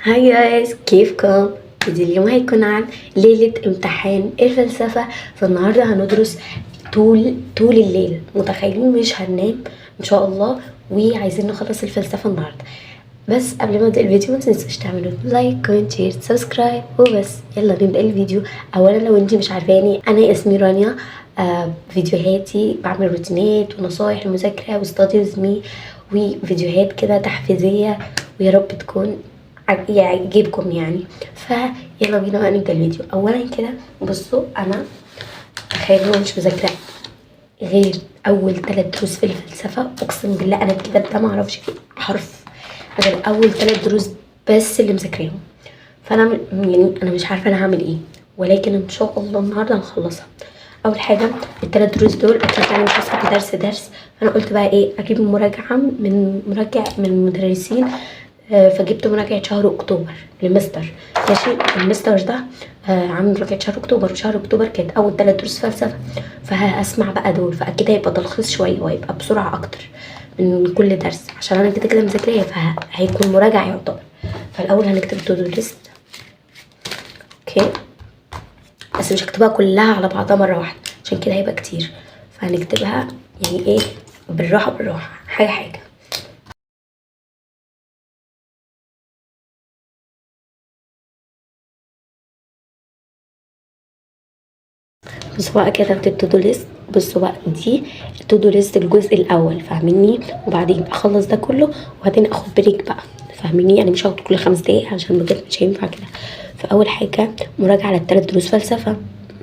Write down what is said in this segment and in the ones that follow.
هاي جايز، كيفكم؟ فيديو اليوم هيكون عن ليلة امتحان الفلسفة. فالنهاردة هندرس طول الليل، متخيلين مش هننام ان شاء الله، وعايزين نخلص الفلسفة النهاردة. بس قبل ما نبدأ الفيديو متنسوش تعملوا لايك كومنت شير سبسكرايب وبس. يلا نبدأ الفيديو. اولا لو انتي مش عارفاني، انا اسمي رانيا. فيديوهاتي بعمل روتينات ونصايح المذاكرة وستاديوز مي وفيديوهات كده تحفيزية، ويا رب تكون يعجبكم يعني. فيلا بينا بقى نبدأ الفيديو. اولا كده بصوا، انا تخيلوا مش مذاكرة غير اول 3 دروس في الفلسفة. اقسم بالله انا الكتاب ده معرفش حرف غير اول 3 دروس بس اللي مذاكراهم. فانا يعني انا مش عارفه انا هعمل ايه، ولكن ان شاء الله النهارده هنخلصها. اول حاجه ال3 دروس دول اكيد يعني مش هسكت درس. فانا قلت بقى ايه، اجيب مراجعه من من المدرسين. فجبت مراجعه شهر اكتوبر لمستر ماشي. المستر ده عامل مراجعه شهر اكتوبر، وشهر اكتوبر كانت اول 3 دروس فلسفه. فهسمع بقى دول، فاكيد هيبقى تلخيص شويه وهيبقى بسرعه اكتر من كل درس، عشان انا كده مذاكراه فهيكون مراجعه يعتبر. فالاول هنكتب تو دو ليست. اوكي، بس مش هكتبها كلها على بعضها مره واحده عشان كده هيبقى كتير. فهنكتبها يعني ايه، بالراحه حاجه حاجه. بصوا بقى كتبت التو دو ليست. بصوا بقى دي التو دو ليست الجزء الاول، فاهميني؟ وبعدين اخلص ده كله وبعدين اخد بريك بقى، فاهميني؟ يعني مش هاخد كل 5 دقايق عشان بجد مش هينفع كده. فاول حاجه مراجعه على ال3 دروس فلسفه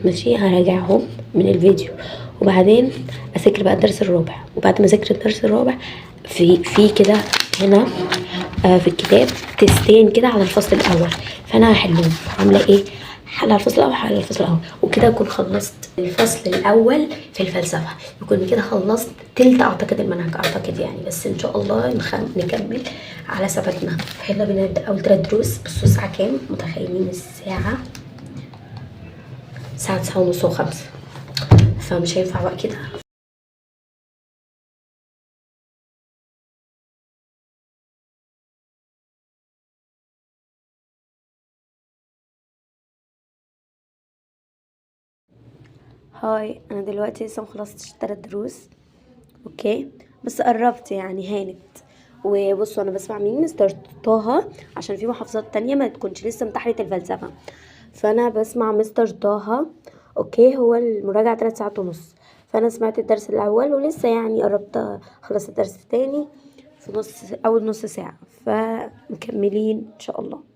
ماشي، هراجعهم من الفيديو. وبعدين اذاكر بقى الدرس الرابع. وبعد ما اذاكر الدرس الرابع في كده هنا في الكتاب تستين كده على الفصل الاول، فانا هحلهم. عامله ايه؟ حل على الفصل الاول، حل على الفصل الاول، وكده اكون خلصت الفصل الاول في الفلسفه. يكون كده خلصت تلت اعتقد المنهج، اعتقد يعني. بس ان شاء الله نكمل على ثباتنا. يلا بينا نبدا اول 3 دروس. بصوا الساعه كام؟ متخيلين الساعه 9:30 و5، فمش هينفع بقى كده. هاي، انا دلوقتي لسه مخلصتش 3 دروس. اوكي، بس قربت يعني، هانت. وبصوا انا بسمع مين؟ مستر طه، عشان في محافظات تانية ما تكونش لسه امتحنت الفلسفة، فانا بسمع مستر طه. اوكي، هو المراجعة 3 ساعات ونص. فانا سمعت الدرس الاول ولسه يعني قربت اخلص الدرس التاني في اول نص ساعة، فمكملين ان شاء الله.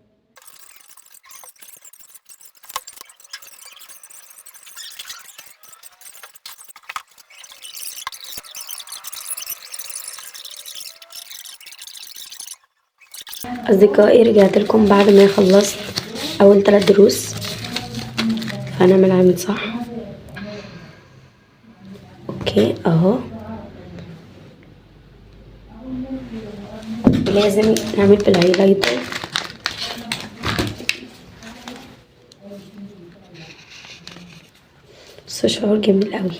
اصدقائي، رجعت لكم بعد ما خلصت اول 3 دروس، فهنعمل عامل صح. اوكي اهو، لازم نعمل بالهايلايتر. بس شعور جميل قوي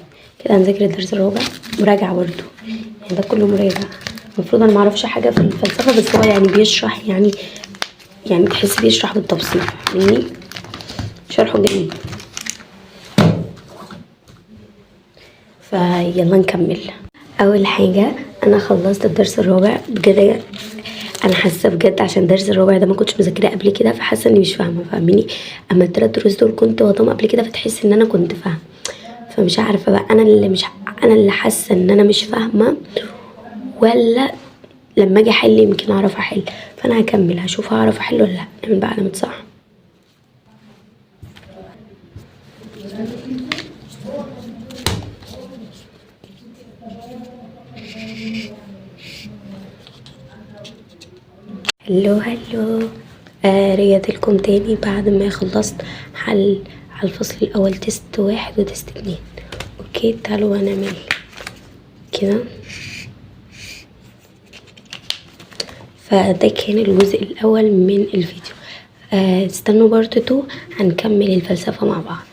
كده. هنذاكر الدرس الرابع، مراجعة برضو يعني، ده كله مراجعة. المفروض انا معرفش حاجة في الفلسفة، بس هو يعني بيشرح يعني تحس بيشرح بالتفصيل، فاهمني؟ شرحه جميل. فيلا نكمل. اول حاجة انا خلصت الدرس الرابع بجد. انا حاسه بجد عشان الدرس الرابع ده ما كنتش مذاكراه قبل كده، فحاسه اني مش فاهمه، فاهميني؟ اما ال3 دروس دول كنت واخداهم قبل كده، فتحس ان انا كنت فاهمه. فمش عارفه بقى انا اللي حاسه ان انا مش فاهمه، ولا لما اجي احل يمكن اعرف احل. فانا هكمل هشوف هعرف احل ولا لا. نعمل بقى علامه صح. هلو. رجعت لكم تاني بعد ما خلصت حل على الفصل الاول، تيست 1 وتيست 2. اوكي، تعالوا هنعمل كده. فده كان الجزء الاول من الفيديو. استنوا بارت 2 هنكمل الفلسفة مع بعض.